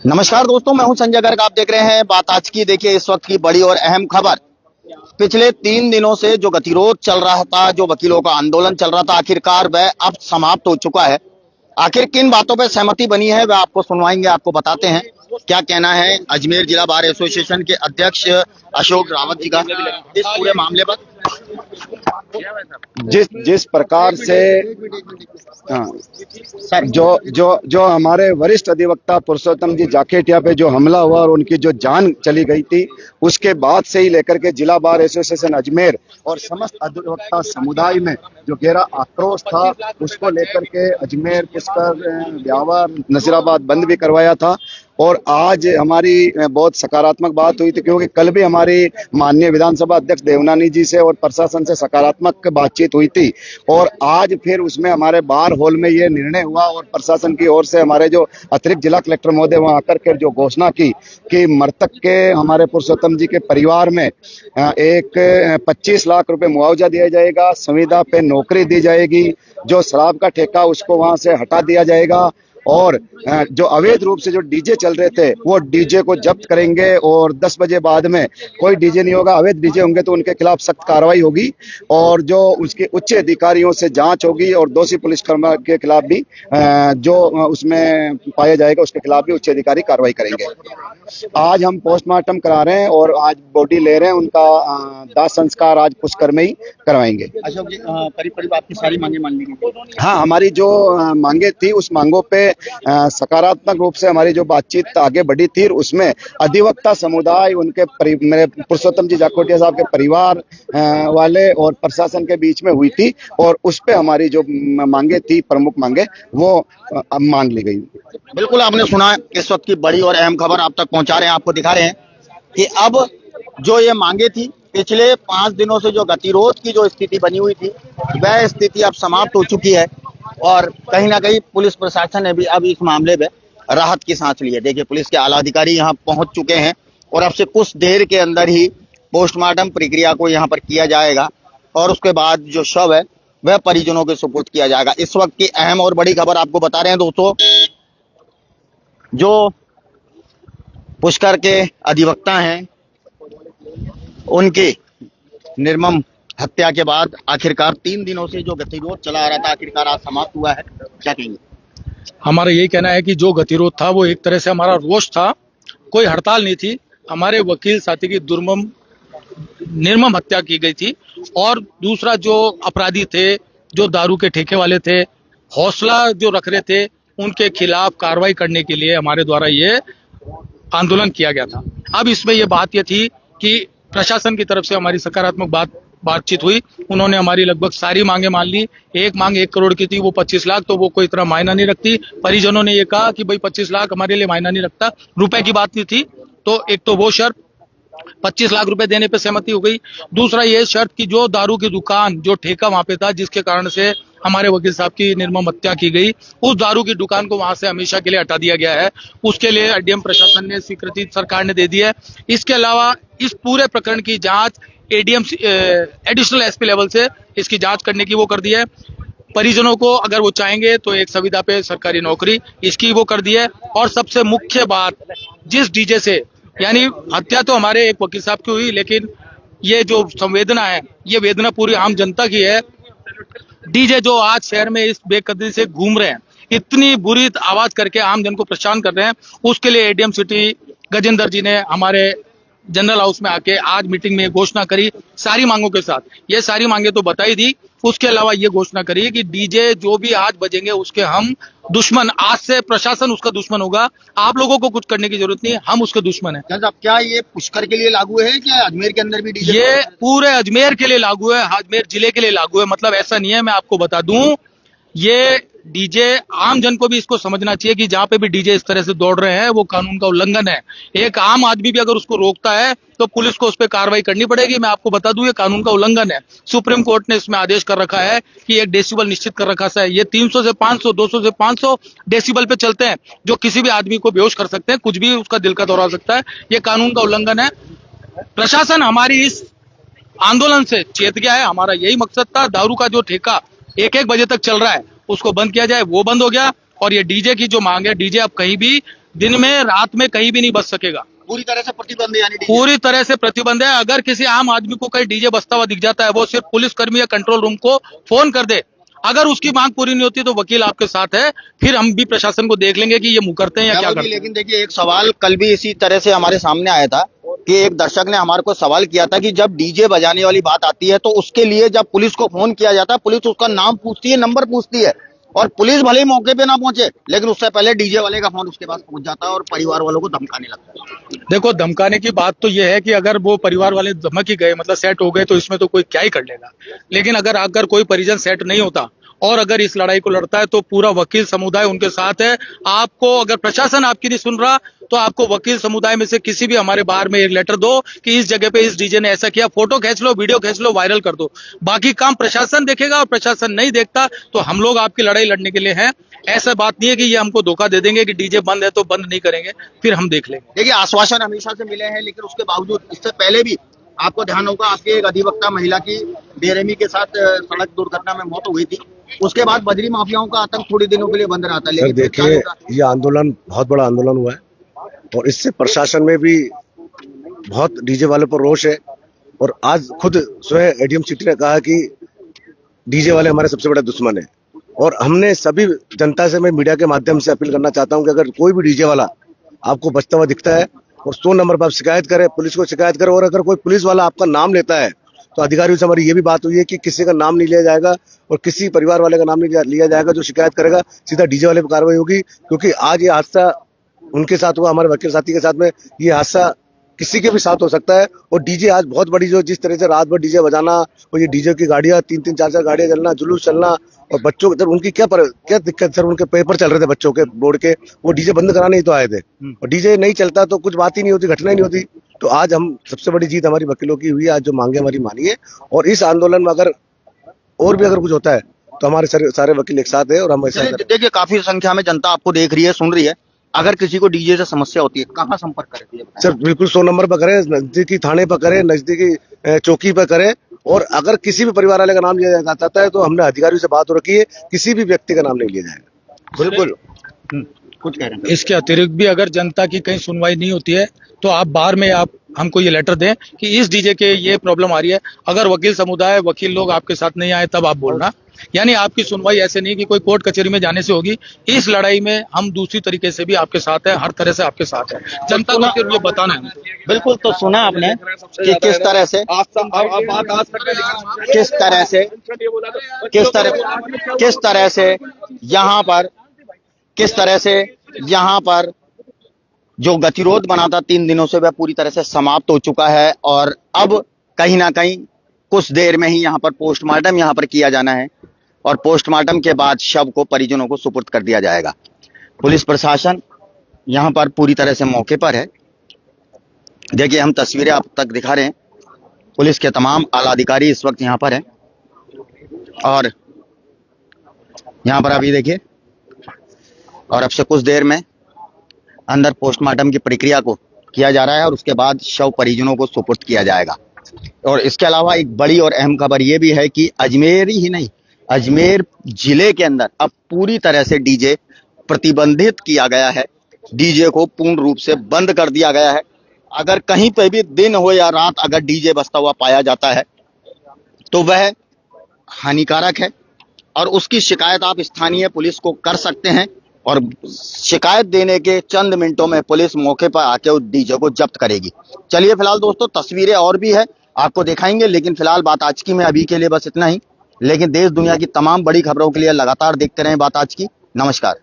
नमस्कार दोस्तों, मैं हूं संजय गर्ग। आप देख रहे हैं बात आज की। देखिए, इस वक्त की बड़ी और अहम खबर। पिछले 3 दिनों से जो गतिरोध चल रहा था, जो वकीलों का आंदोलन चल रहा था, आखिरकार वह अब समाप्त हो चुका है। आखिर किन बातों पर सहमति बनी है वह आपको सुनवाएंगे, आपको बताते हैं क्या कहना है अजमेर जिला बार एसोसिएशन के अध्यक्ष अशोक रावत जी का इस पूरे मामले पर। जिस जिस प्रकार से हाँ, सर, जो जो जो हमारे वरिष्ठ अधिवक्ता पुरुषोत्तम जी जाखेटिया पे जो हमला हुआ और उनकी जो जान चली गई थी, उसके बाद से ही लेकर के जिला बार एसोसिएशन अजमेर और समस्त अधिवक्ता समुदाय में जो गहरा आक्रोश था, उसको लेकर के अजमेर, पुष्कर, ब्यावर, नसीराबाद बंद भी करवाया था। और आज हमारी बहुत सकारात्मक बात हुई थी, क्योंकि कल भी हमारी माननीय विधानसभा अध्यक्ष देवनानी जी से और प्रशासन से सकारात्मक बातचीत हुई थी। और आज फिर उसमें हमारे बार हॉल में ये निर्णय हुआ और प्रशासन की ओर से हमारे जो अतिरिक्त जिला कलेक्टर महोदय वहां आकर के जो घोषणा की कि मृतक के हमारे पुरुषोत्तम जी के परिवार में एक 25 लाख रुपए मुआवजा दिया जाएगा, संविदा पे नौकरी दी जाएगी, जो शराब का ठेका उसको वहां से हटा दिया जाएगा, और जो अवैध रूप से जो डीजे चल रहे थे वो डीजे को जब्त करेंगे और 10 बजे बाद में कोई डीजे नहीं होगा। अवैध डीजे होंगे तो उनके खिलाफ सख्त कार्रवाई होगी और जो उसके उच्च अधिकारियों से जांच होगी और दोषी पुलिसकर्मी के खिलाफ भी जो उसमें पाया जाएगा उसके खिलाफ भी उच्च अधिकारी कार्रवाई करेंगे। आज हम पोस्टमार्टम करा रहे हैं और आज बॉडी ले रहे हैं, उनका दाह संस्कार आज पुष्कर में ही करवाएंगे। अशोक जी, करीब आपकी सारी मांगे मान ली गई। हाँ, हमारी जो मांगे थी उस मांगों पे सकारात्मक रूप से हमारी जो बातचीत आगे बढ़ी थी, उसमें अधिवक्ता समुदाय, उनके मेरे पुरुषोत्तम जी जाखोटिया साहब के परिवार वाले और प्रशासन के बीच में हुई थी और उस पे हमारी जो मांगे थी, प्रमुख मांगे, वो अब मान ली गई। बिल्कुल, आपने सुना। इस वक्त की बड़ी और अहम खबर आप तक पहुंचा रहे हैं, आपको दिखा रहे हैं कि अब जो ये मांगे थी, पिछले 5 दिनों से जो गतिरोध की जो स्थिति बनी हुई थी, वह स्थिति अब समाप्त हो चुकी है और कहीं ना कहीं पुलिस प्रशासन ने भी अब इस मामले में राहत की सांस ली है। देखिए, पुलिस के आला अधिकारी यहाँ पहुंच चुके हैं और अब से कुछ देर के अंदर ही पोस्टमार्टम प्रक्रिया को यहाँ पर किया जाएगा और उसके बाद जो शव है वह परिजनों के सुपुर्द किया जाएगा। इस वक्त की अहम और बड़ी खबर आपको बता रहे हैं दोस्तों। जो पुष्कर के अधिवक्ता हैं, उनकी निर्मम हत्या के बाद आखिरकार 3 दिनों से जो गतिरोध चला आ रहा था, आखिरकार आज समाप्त हुआ है। क्या कहेंगे? हमारा यही कहना है कि जो गतिरोध था वो एक तरह से हमारा रोष था, कोई हड़ताल नहीं थी। हमारे वकील साथी की निर्मम हत्या की गई थी और दूसरा जो अपराधी थे, जो दारू के ठेके वाले थे, हौसला जो रख रहे थे, उनके खिलाफ कार्रवाई करने के लिए हमारे द्वारा ये आंदोलन किया गया था। अब इसमें ये बात ये थी कि प्रशासन की तरफ से हमारी सकारात्मक बातचीत हुई। उन्होंने हमारी लगभग सारी मांगे मान ली। एक मांग 1 करोड़ की थी, वो 25 लाख, तो वो कोई इतना मायना नहीं रखती। परिजनों ने ये कहा कि भाई 25 लाख हमारे लिए मायना नहीं रखता, रुपए की बात नहीं थी। तो एक तो वो शर्त 25 लाख रुपए देने पे सहमति हो गई। दूसरा ये शर्त की जो दारू की दुकान, जो ठेका वहां पे था, जिसके कारण से हमारे वकील साहब की निर्मम हत्या की गई, उस दारू की दुकान को वहां से हमेशा के लिए हटा दिया गया है। उसके लिए एडीएम प्रशासन ने स्वीकृति सरकार ने दे दी है। इसके अलावा इस पूरे प्रकरण की जांच एडीएम एडिशनल एसपी लेवल से इसकी जांच करने की वो कर दी है। परिजनों को अगर वो चाहेंगे तो एक संविदा पे सरकारी नौकरी, इसकी वो कर दी है। और सबसे मुख्य बात, जिस डीजे से, यानी हत्या तो हमारे एक वकील साहब की हुई, लेकिन ये जो संवेदना है, ये वेदना पूरी आम जनता की है। डीजे जो आज शहर में इस बेकदरी से घूम रहे हैं, इतनी बुरी आवाज करके आम जन को परेशान कर रहे हैं, उसके लिए एडीएम सिटी गजेंद्र जी ने हमारे जनरल हाउस में आके आज मीटिंग में घोषणा करी, सारी मांगों के साथ। ये सारी मांगे तो बताई दी, उसके अलावा ये घोषणा करी कि डीजे जो भी आज बजेंगे उसके हम दुश्मन, आज से प्रशासन उसका दुश्मन होगा। आप लोगों को कुछ करने की जरूरत नहीं है, हम उसके दुश्मन है। क्या ये पुष्कर के लिए लागू है, क्या अजमेर के अंदर भी डीजे? ये पूरे अजमेर के लिए लागू है, अजमेर जिले के लिए लागू है। मतलब ऐसा नहीं है, मैं आपको बता दूं, ये डीजे, आम जन को भी इसको समझना चाहिए कि जहां पे भी डीजे इस तरह से दौड़ रहे हैं वो कानून का उल्लंघन है। एक आम आदमी भी अगर उसको रोकता है तो पुलिस को उस पर कार्रवाई करनी पड़ेगी। मैं आपको बता दूं, ये कानून का उल्लंघन है। सुप्रीम कोर्ट ने इसमें आदेश कर रखा है कि एक डेसिबल निश्चित कर रखा है। ये 300 से 500, 200 से 500 डेसिबल पे चलते हैं, जो किसी भी आदमी को बेहोश कर सकते हैं, कुछ भी उसका दिल का दौरा हो सकता है। ये कानून का उल्लंघन है। प्रशासन हमारी इस आंदोलन से चेत गया है। हमारा यही मकसद था, दारू का जो ठेका 1-1 बजे तक चल रहा है उसको बंद किया जाए, वो बंद हो गया। और ये डीजे की जो मांग है, डीजे अब कहीं भी दिन में रात में कहीं भी नहीं बज सकेगा। पूरी तरह से प्रतिबंध, यानी डीजे। पूरी तरह से प्रतिबंध है। अगर किसी आम आदमी को कहीं डीजे बजता हुआ दिख जाता है, वो सिर्फ पुलिसकर्मी या कंट्रोल रूम को फोन कर दे। अगर उसकी मांग पूरी नहीं होती तो वकील आपके साथ है, फिर हम भी प्रशासन को देख लेंगे कि ये मुंह करते हैं या क्या करते हैं। लेकिन देखिए, एक सवाल कल भी इसी तरह से हमारे सामने आया था कि एक दर्शक ने हमारे को सवाल किया था कि जब डीजे बजाने वाली बात आती है तो उसके लिए जब पुलिस को फोन किया जाता है, पुलिस उसका नाम पूछती है, नंबर पूछती है, और पुलिस भले ही मौके पे ना पहुंचे, लेकिन उससे पहले डीजे वाले का फोन उसके पास पहुंच जाता है और परिवार वालों को धमकाने लगता है। देखो, धमकाने की बात तो ये है कि अगर वो परिवार वाले धमक ही गए, मतलब सेट हो गए, तो इसमें तो कोई क्या ही कर लेगा। लेकिन अगर कोई परिजन सेट नहीं होता और अगर इस लड़ाई को लड़ता है तो पूरा वकील समुदाय उनके साथ है। आपको अगर प्रशासन आपकी नहीं सुन रहा तो आपको वकील समुदाय में से किसी भी हमारे बार में एक लेटर दो कि इस जगह पे इस डीजे ने ऐसा किया, फोटो खींच लो, वीडियो खींच लो, वायरल कर दो। बाकी काम प्रशासन देखेगा, और प्रशासन नहीं देखता तो हम लोग आपकी लड़ाई लड़ने के लिए हैं। ऐसा बात नहीं है कि ये हमको धोखा दे देंगे कि डीजे बंद है तो बंद नहीं करेंगे, फिर हम देख लेंगे। देखिए, आश्वासन हमेशा से मिले हैं, लेकिन उसके बावजूद इससे पहले भी आपको ध्यान होगा, आपके एक अधिवक्ता महिला की बेरहमी के साथ सड़क दुर्घटना में मौत हुई थी। उसके बाद बजरी माफियाओं का आतंक थोड़ी दिनों के लिए बंद रहा था। सर देखिए, ये आंदोलन बहुत बड़ा आंदोलन हुआ है और इससे प्रशासन में भी बहुत डीजे वाले पर रोष है। और आज खुद स्वयं एडीएम सिटी ने कहा कि डीजे वाले हमारे सबसे बड़ा दुश्मन है। और हमने सभी जनता से, मैं मीडिया के माध्यम से अपील करना चाहता हूं कि अगर कोई भी डीजे वाला आपको बजता हुआ दिखता है और 100 नंबर पर आप शिकायत करें, पुलिस को शिकायत करें। और अगर कोई पुलिस वाला आपका नाम लेता है तो अधिकारियों से हमारी ये भी बात हुई है कि किसी का नाम नहीं लिया जाएगा और किसी परिवार वाले का नाम नहीं लिया जाएगा। जो शिकायत करेगा सीधा डीजे वाले पर कार्रवाई होगी, क्योंकि आज ये हादसा उनके साथ हुआ, हमारे वकील साथी के साथ में। ये हादसा किसी के भी साथ हो सकता है। और डीजे आज बहुत बड़ी, जो जिस तरह से रात भर डीजे बजाना और ये डीजे की गाड़ियां 3-3, 4-4 गाड़ियां चलना, जुलूस चलना, और बच्चों को उनकी क्या दिक्कत सर, उनके पेपर चल रहे थे बच्चों के बोर्ड के, वो डीजे बंद कराने ही तो आए थे। और डीजे नहीं चलता तो कुछ बात ही नहीं होती, घटना ही नहीं होती। तो आज हम सबसे बड़ी जीत हमारी वकीलों की हुई है, आज जो मांगे हमारी मानी है। और इस आंदोलन में अगर और भी अगर कुछ होता है तो हमारे सारे वकील एक साथ है और हम ऐसा। देखिए, काफी संख्या में जनता आपको देख रही है, सुन रही है। अगर किसी को डीजे से समस्या होती है, कहाँ संपर्क करें? सर बिल्कुल 100 नंबर पर करें, नजदीकी थाने पर करें, नजदीकी चौकी पर करें। और अगर किसी भी परिवार वाले का नाम लिया जाता है तो हमने अधिकारियों से बात हो रखी है, किसी भी व्यक्ति का नाम नहीं लिया जाएगा। बिल्कुल। कुछ कह रहे हैं? इसके अतिरिक्त भी अगर जनता की कहीं सुनवाई नहीं होती है तो आप बार में आप हमको ये लेटर दें कि इस डीजे के ये प्रॉब्लम आ रही है। अगर वकील समुदाय, वकील लोग आपके साथ नहीं आए तब आप बोलना। यानी आपकी सुनवाई ऐसे नहीं कि कोई कोर्ट कचहरी में जाने से होगी। इस लड़ाई में हम दूसरी तरीके से भी आपके साथ है, हर तरह से आपके साथ है। जनता को सिर्फ ये बताना है। बिल्कुल। तो सुना आपने कि किस तरह से यहाँ पर जो गतिरोध बना था 3 दिनों से, वह पूरी तरह से समाप्त हो चुका है। और अब कहीं ना कहीं कुछ देर में ही यहाँ पर पोस्टमार्टम यहाँ पर किया जाना है और पोस्टमार्टम के बाद शव को परिजनों को सुपुर्द कर दिया जाएगा। पुलिस प्रशासन यहाँ पर पूरी तरह से मौके पर है। देखिए, हम तस्वीरें आप तक दिखा रहे हैं। पुलिस के तमाम आला अधिकारी इस वक्त यहाँ पर हैं और यहाँ पर अभी देखिए, और अब से कुछ देर में अंदर पोस्टमार्टम की प्रक्रिया को किया जा रहा है और उसके बाद शव परिजनों को सुपुर्द किया जाएगा। और इसके अलावा एक बड़ी और अहम खबर यह भी है कि अजमेर ही नहीं, अजमेर जिले के अंदर अब पूरी तरह से डीजे प्रतिबंधित किया गया है। डीजे को पूर्ण रूप से बंद कर दिया गया है। अगर कहीं पे भी दिन हो या रात अगर डीजे बजता हुआ पाया जाता है तो वह हानिकारक है और उसकी शिकायत आप स्थानीय पुलिस को कर सकते हैं। और शिकायत देने के चंद मिनटों में पुलिस मौके पर आके उस डीजे को जब्त करेगी। चलिए, फिलहाल दोस्तों तस्वीरें और भी है, आपको दिखाएंगे, लेकिन फिलहाल बात आज की में अभी के लिए बस इतना ही। लेकिन देश दुनिया की तमाम बड़ी खबरों के लिए लगातार देखते रहें बात आज की। नमस्कार।